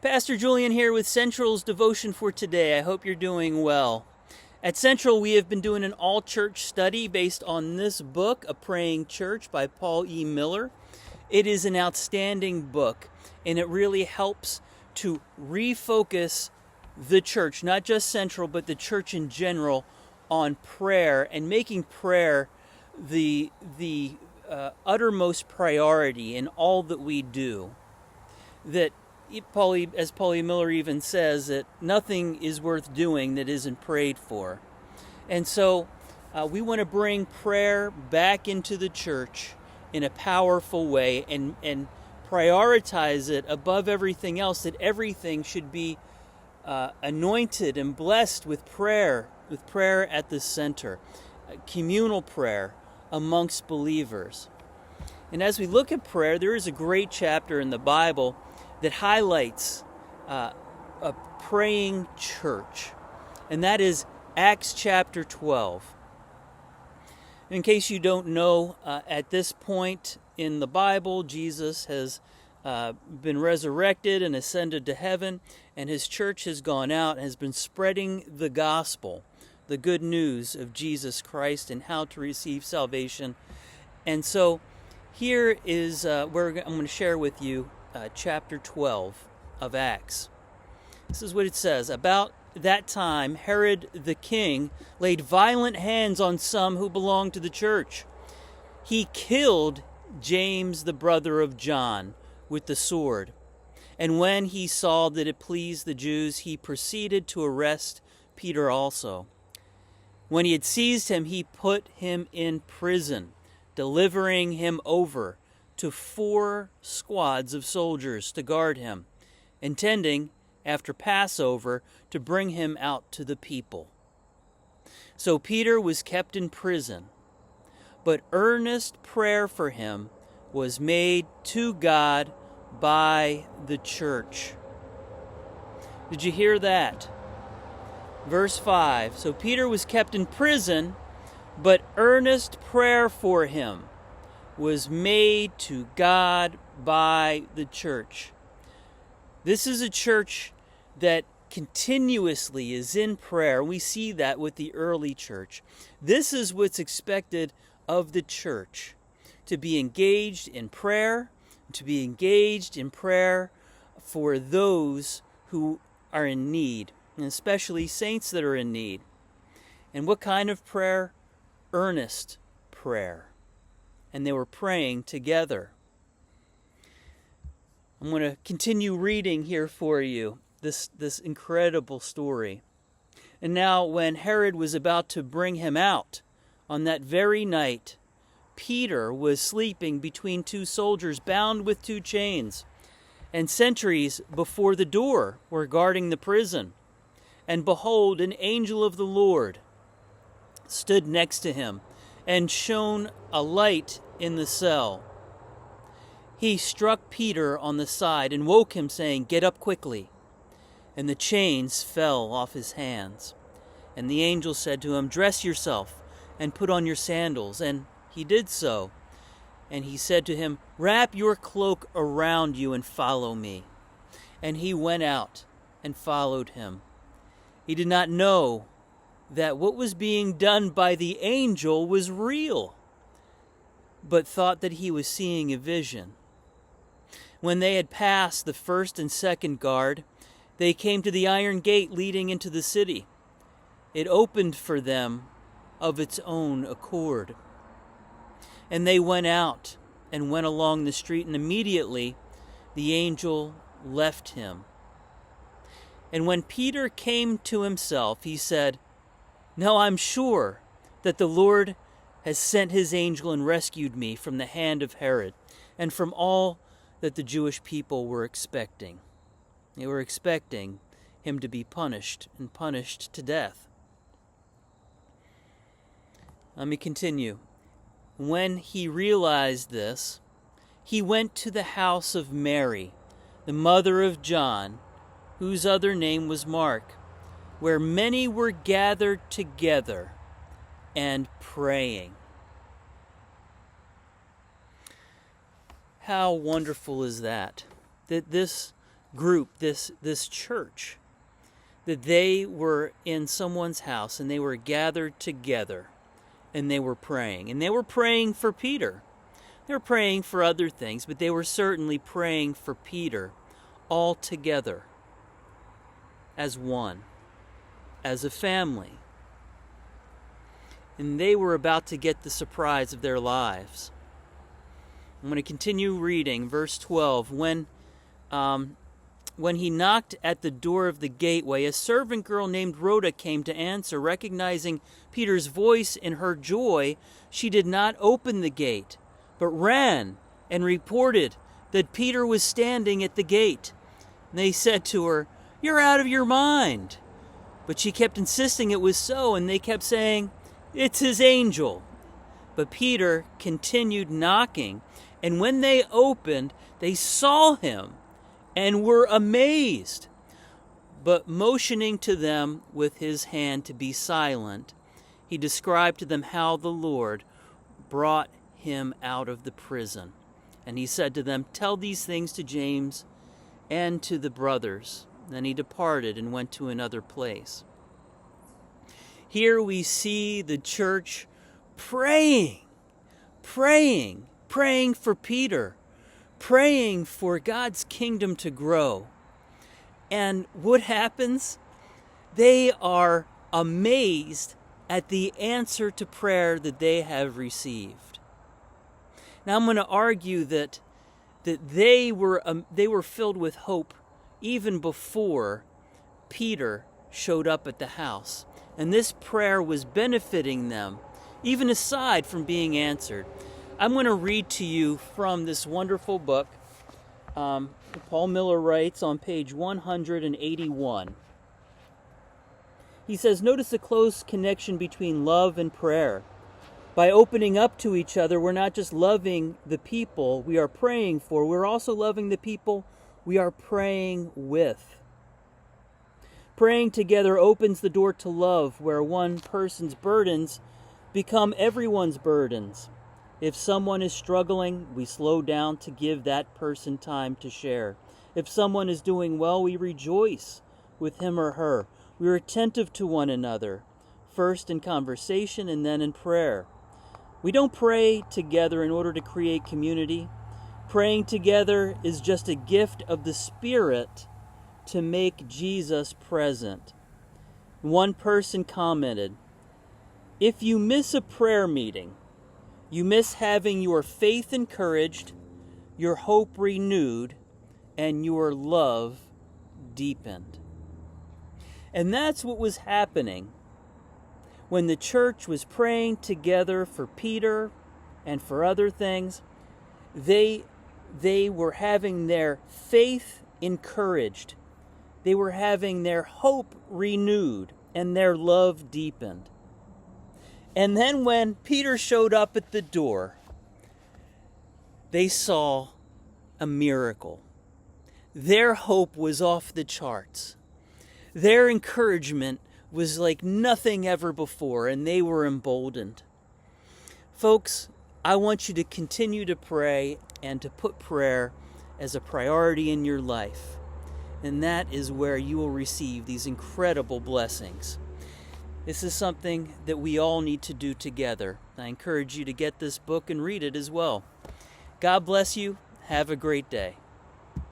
Pastor Julian here with Central's devotion for today. I hope you're doing well. At Central, we have been doing an all-church study based on this book, A Praying Church by Paul E. Miller. It is an outstanding book, and it really helps to refocus the church, not just Central, but the church in general, on prayer and making prayer the uttermost priority in all that we do. That as Paul E. Miller even says, that nothing is worth doing that isn't prayed for. And so we want to bring prayer back into the church in a powerful way and prioritize it above everything else, that everything should be anointed and blessed with prayer at the center, communal prayer amongst believers. And as we look at prayer, there is a great chapter in the Bible that highlights a praying church, and that is Acts chapter 12. In case you don't know, at this point in the Bible, Jesus has been resurrected and ascended to heaven, and his church has gone out and has been spreading the gospel, the good news of Jesus Christ and how to receive salvation. And so here is where I'm going to share with you chapter 12 of Acts. This is what it says. About that time, Herod the king laid violent hands on some who belonged to the church. He killed James, the brother of John, with the sword. And when he saw that it pleased the Jews, he proceeded to arrest Peter also. When he had seized him, he put him in prison, delivering him over to 4 squads of soldiers to guard him, intending, after Passover, to bring him out to the people. So Peter was kept in prison, but earnest prayer for him was made to God by the church. Did you hear that? Verse 5, so Peter was kept in prison, but earnest prayer for him was made to God by the church. This is a church that continuously is in prayer. We see that with the early church. This is what's expected of the church, to be engaged in prayer, for those who are in need, and especially saints that are in need. And what kind of prayer? Earnest prayer. And they were praying together. I'm going to continue reading here for you this incredible story. And now when Herod was about to bring him out, on that very night, Peter was sleeping between 2 soldiers bound with 2 chains, and sentries before the door were guarding the prison. And behold, an angel of the Lord stood next to him and shone a light in the cell. He struck Peter on the side and woke him, saying, "Get up quickly." And the chains fell off his hands. And the angel said to him, "Dress yourself and put on your sandals." And he did so. And he said to him, "Wrap your cloak around you and follow me." And he went out and followed him. He did not know that what was being done by the angel was real, but thought that he was seeing a vision. When they had passed the first and second guard, they came to the iron gate leading into the city. It opened for them of its own accord. And they went out and went along the street, and immediately the angel left him. And when Peter came to himself, he said, "Now I'm sure that the Lord has sent his angel and rescued me from the hand of Herod and from all that the Jewish people were expecting." They were expecting him to be punished, and punished to death. Let me continue. When he realized this, he went to the house of Mary, the mother of John, whose other name was Mark, where many were gathered together and praying. How wonderful is that? That this group, this church, that they were in someone's house and they were gathered together and they were praying. And they were praying for Peter. They were praying for other things, but they were certainly praying for Peter all together as one, as a family. And they were about to get the surprise of their lives. I'm going to continue reading verse 12. When he knocked at the door of the gateway, a servant girl named Rhoda came to answer. Recognizing Peter's voice in her joy, she did not open the gate, but ran and reported that Peter was standing at the gate. And they said to her, "You're out of your mind." But she kept insisting it was so, and they kept saying, "It's his angel." But Peter continued knocking, and when they opened, they saw him and were amazed. But motioning to them with his hand to be silent, he described to them how the Lord brought him out of the prison. And he said to them, "Tell these things to James and to the brothers." Then he departed and went to another place. Here we see the church praying for Peter, praying for God's kingdom to grow. And what happens? They are amazed at the answer to prayer that they have received. Now I'm going to argue that they were filled with hope even before Peter showed up at the house. And this prayer was benefiting them, even aside from being answered. I'm going to read to you from this wonderful book. Paul Miller writes on page 181. He says, "Notice the close connection between love and prayer. By opening up to each other, we're not just loving the people we are praying for, we're also loving the people we are praying with. Praying together opens the door to love, where one person's burdens become everyone's burdens. If someone is struggling, we slow down to give that person time to share. If someone is doing well, we rejoice with him or her. We are attentive to one another, first in conversation and then in prayer. We don't pray together in order to create community. Praying together is just a gift of the Spirit to make Jesus present." One person commented, "If you miss a prayer meeting, you miss having your faith encouraged, your hope renewed, and your love deepened." And that's what was happening when the church was praying together for Peter and for other things. They were having their faith encouraged. They were having their hope renewed and their love deepened. And then when Peter showed up at the door, they saw a miracle. Their hope was off the charts. Their encouragement was like nothing ever before, and they were emboldened. Folks, I want you to continue to pray and to put prayer as a priority in your life. And that is where you will receive these incredible blessings. This is something that we all need to do together. I encourage you to get this book and read it as well. God bless you. Have a great day.